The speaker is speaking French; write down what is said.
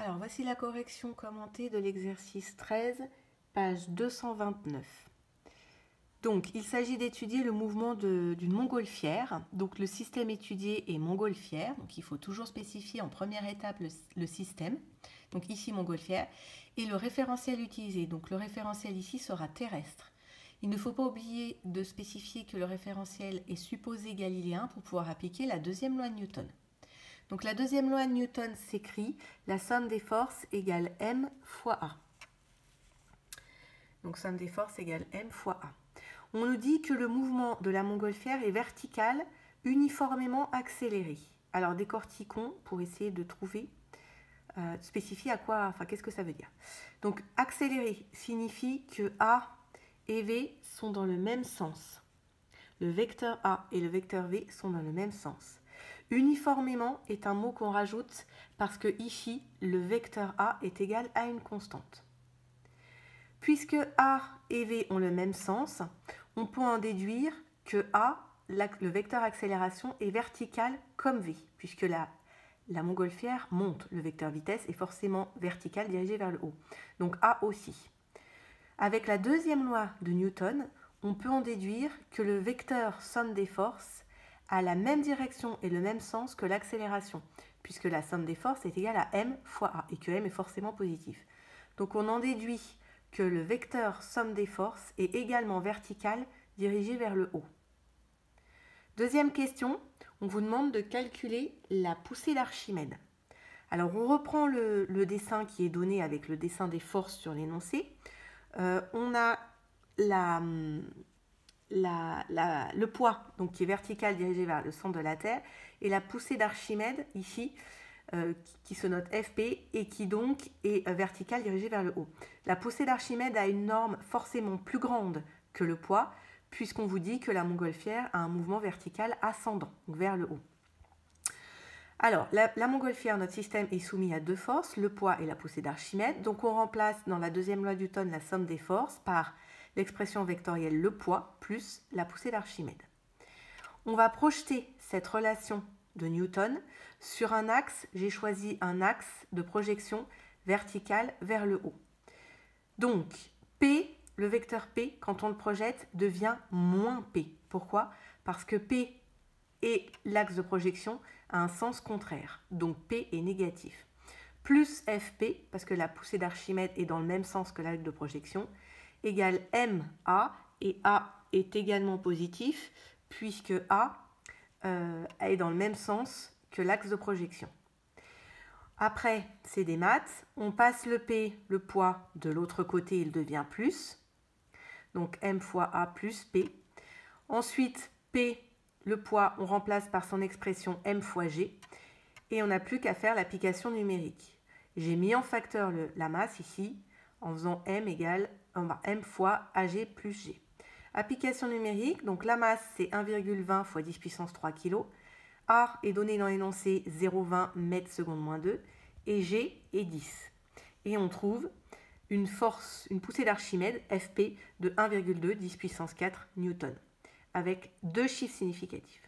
Alors, voici la correction commentée de l'exercice 13, page 229. Donc, il s'agit d'étudier le mouvement d'une montgolfière. Donc, le système étudié est montgolfière. Donc, il faut toujours spécifier en première étape le système. Donc, ici, montgolfière. Et le référentiel utilisé. Donc, le référentiel ici sera terrestre. Il ne faut pas oublier de spécifier que le référentiel est supposé galiléen pour pouvoir appliquer la deuxième loi de Newton. Donc la deuxième loi de Newton s'écrit, la somme des forces égale M fois A. Donc somme des forces égale M fois A. On nous dit que le mouvement de la montgolfière est vertical, uniformément accéléré. Alors décortiquons pour essayer de trouver, spécifier à quoi, enfin qu'est-ce que ça veut dire. Donc accéléré signifie que A et V sont dans le même sens. Le vecteur A et le vecteur V sont dans le même sens. Uniformément est un mot qu'on rajoute parce que ici, le vecteur A est égal à une constante. Puisque A et V ont le même sens, on peut en déduire que A, le vecteur accélération, est vertical comme V, puisque la montgolfière monte. Le vecteur vitesse est forcément vertical dirigé vers le haut. Donc A aussi. Avec la deuxième loi de Newton, on peut en déduire que le vecteur somme des forces a la même direction et le même sens que l'accélération, puisque la somme des forces est égale à M fois A, et que M est forcément positif. Donc on en déduit que le vecteur somme des forces est également vertical, dirigé vers le haut. Deuxième question, on vous demande de calculer la poussée d'Archimède. Alors on reprend le dessin qui est donné avec le dessin des forces sur l'énoncé. On a le poids donc, qui est vertical dirigé vers le centre de la Terre et la poussée d'Archimède ici qui se note FP et qui donc est verticale dirigée vers le haut. La poussée d'Archimède a une norme forcément plus grande que le poids puisqu'on vous dit que la montgolfière a un mouvement vertical ascendant, donc vers le haut. Alors, la montgolfière, notre système, est soumis à deux forces, le poids et la poussée d'Archimède. Donc, on remplace dans la deuxième loi de Newton la somme des forces par l'expression vectorielle le poids plus la poussée d'Archimède. On va projeter cette relation de Newton sur un axe. J'ai choisi un axe de projection verticale vers le haut. Donc, P, le vecteur P, quand on le projette, devient moins P. Pourquoi? Parce que P et l'axe de projection a un sens contraire, donc P est négatif. Plus FP, parce que la poussée d'Archimède est dans le même sens que l'axe de projection, égale MA, et A est également positif, puisque A est dans le même sens que l'axe de projection. Après, c'est des maths, on passe le P, le poids, de l'autre côté, il devient plus, donc M fois A plus P. Ensuite, P, le poids, on remplace par son expression M fois G, et on n'a plus qu'à faire l'application numérique. J'ai mis en facteur la masse ici, en faisant M égale M fois AG plus G. Application numérique, donc la masse c'est 1,20 fois 10 puissance 3 kg, A est donné dans l'énoncé 0,20 mètres seconde moins 2, et G est 10. Et on trouve une poussée d'Archimède, FP, de 1,2 10 puissance 4 newton, avec deux chiffres significatifs.